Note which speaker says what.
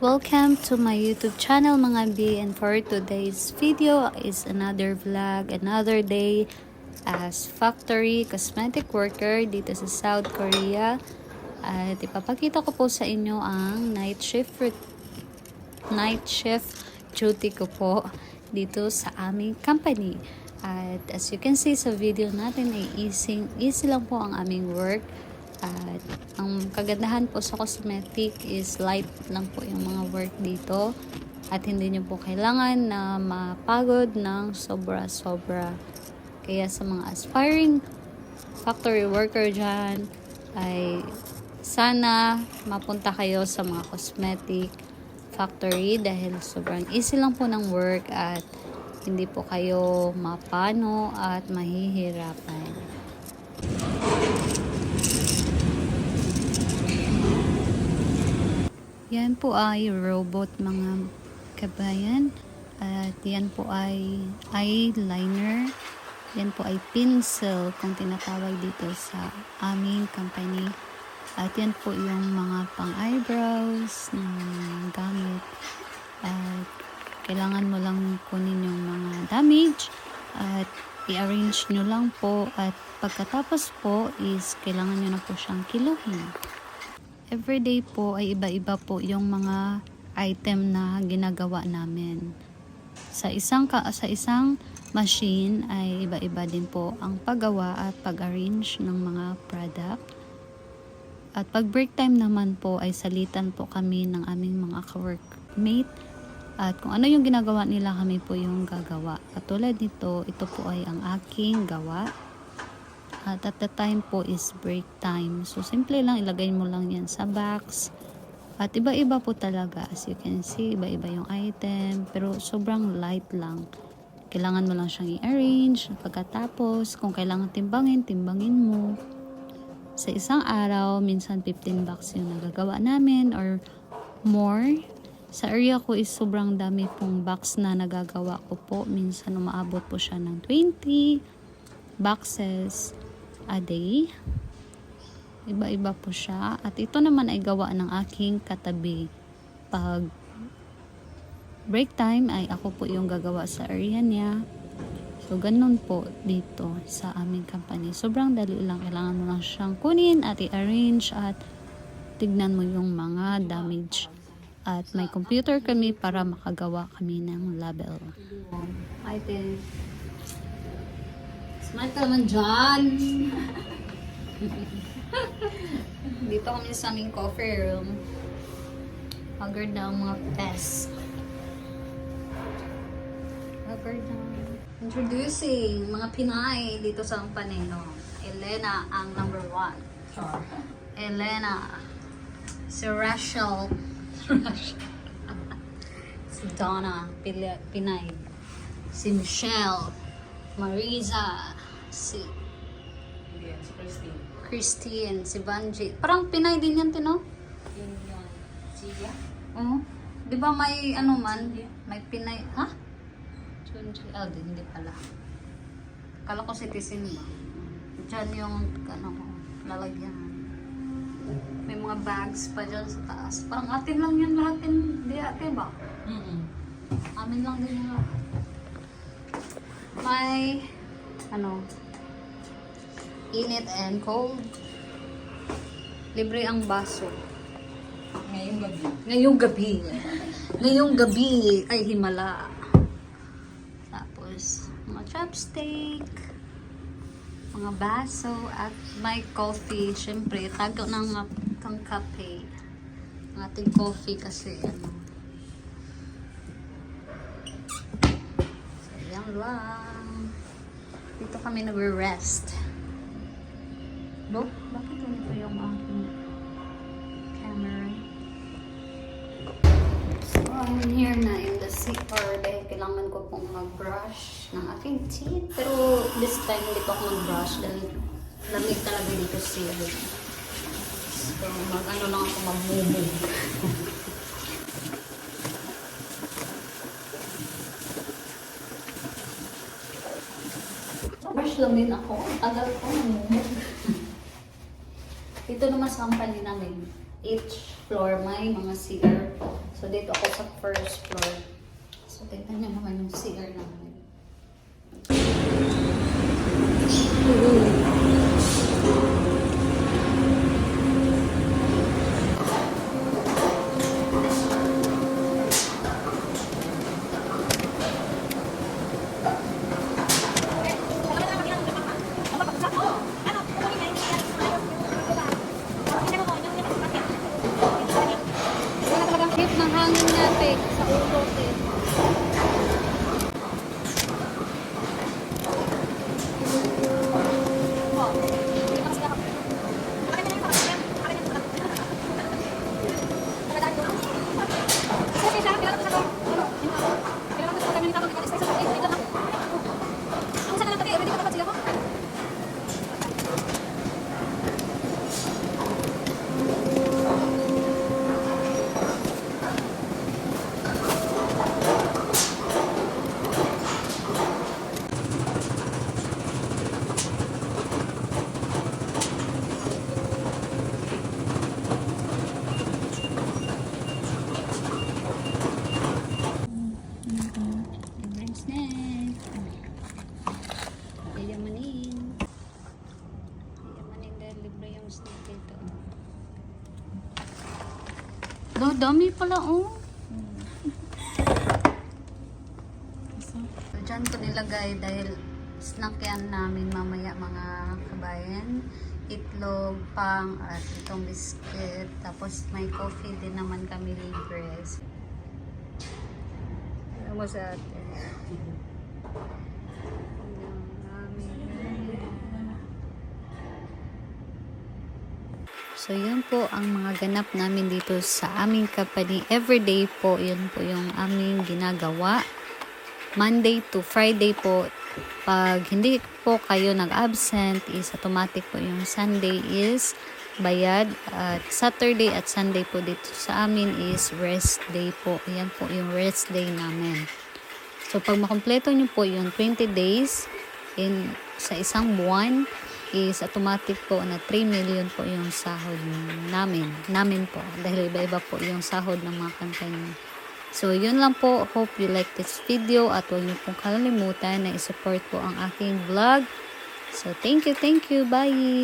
Speaker 1: Welcome to my YouTube channel mga B, and for today's video is another vlog, another day as factory cosmetic worker dito sa South Korea. At ipapakita ko po sa inyo ang night shift duty ko po dito sa aming company. At as you can see sa video natin ay easy lang po ang aming work. At ang kagandahan po sa cosmetic is light lang po yung mga work dito. At hindi nyo po kailangan na mapagod ng sobra-sobra. Kaya sa mga aspiring factory worker dyan, ay sana mapunta kayo sa mga cosmetic factory dahil sobrang easy lang po ng work at hindi po kayo mapano at mahihirapan. Yan po ay robot mga kabayan. At yan po ay eyeliner. Yan po ay pencil kung tinatawag dito sa aming company. At yan po yung mga pang eyebrows na gamit. At kailangan mo lang kunin yung mga damage at i-arrange nyo lang po. At pagkatapos po is kailangan nyo na po siyang kiluhin. Everyday po ay iba-iba po yung mga item na ginagawa namin. Sa isang machine ay iba-iba din po ang paggawa at pag-arrange ng mga product. At pag break time naman po ay salitan po kami ng aming mga ka-workmate. At kung ano yung ginagawa nila, kami po yung gagawa. Katulad nito, ito po ay ang aking gawa. At the time po is break time. So, simple lang, ilagay mo lang yan sa box. At iba-iba po talaga. As you can see, iba-iba yung item. Pero sobrang light lang. Kailangan mo lang siyang i-arrange. Pagkatapos, kung kailangan timbangin mo. Sa isang araw, minsan 15 bucks yung nagagawa namin or more. Sa area ko is sobrang dami pong box na nagagawa ko po. Minsan umaabot po siya ng 20 boxes a day. Iba-iba po siya. At ito naman ay gawa ng aking katabi. Pag break time ay ako po yung gagawa sa area niya. So, ganun po dito sa aming company. Sobrang dali lang. Kailangan mo lang siyang kunin at i-arrange at tignan mo yung mga damage. At may computer kami para makagawa kami ng label. Item. Smart ka naman dyan. Dito kami sa aming coffee room. Haggard na ang mga pests. Haggard na. Introducing mga Pinay dito sa Ampaneno. Elena ang number 1. Elena. Si Rachel. Si Donna. Pinay. Si Michelle. Mariza. Si Christine, si Vanji. Parang Pinay din yan, Tino? Di ba may ano man? May Pinay, ha? Oh, hindi pala. Kala ko citizen ba? Diyan yung, ano ko, lalagyan. May mga bags pa dyan sa taas. Parang atin lang yan lahat, hindi atin ba? Amin lang din yung lahat. May, init and cold. Libre ang baso. Ngayong gabi ay himala. Tapos, mga chopstick, mga baso, at may coffee. Siyempre, tago ng kape. Ang ating coffee kasi, So, yan lang. Dito kami nag-rest. Look, bakit ganito yung aking camera? So, I'm here na in the CR dahil kailangan ko pong mag-brush ng aking teeth. Pero this time hindi pa ako mag-brush dahil lamig talaga dito siya. So, mag-ano lang ako, mag-move. Brush lang din ako. Tagal ko mag-move. Dito naman sa company namin, each floor may mga CR. So, So, dito ako sa first floor. So, tignan nyo naman yung CR namin. Hit ng hangin natin sa ulo, eh. Libreng snack. Yayamanin. Yayamanin dahil libre yung snack dito. Dami pala, oh. So, dyan ko nilagay dahil snack yan namin mamaya mga kabayan. Itlog, pang, at itong biscuit. Tapos may coffee din naman kami libre. Ano mo sa atin? So, yun po ang mga ganap namin dito sa aming company. Everyday po, yun po yung aming ginagawa. Monday to Friday po. Pag hindi po kayo nag-absent, is automatic po yung Sunday is bayad. At Saturday at Sunday po dito sa amin is rest day po. Yan po yung rest day namin. So, pag makompleto nyo po yung 20 days sa isang buwan, is automatic po na 3 million po yung sahod namin po. Dahil iba-iba po yung sahod ng mga company. So, yun lang po. Hope you like this video at huwag niyo pong kalimutan na isupport po ang aking vlog. So, thank you. Bye!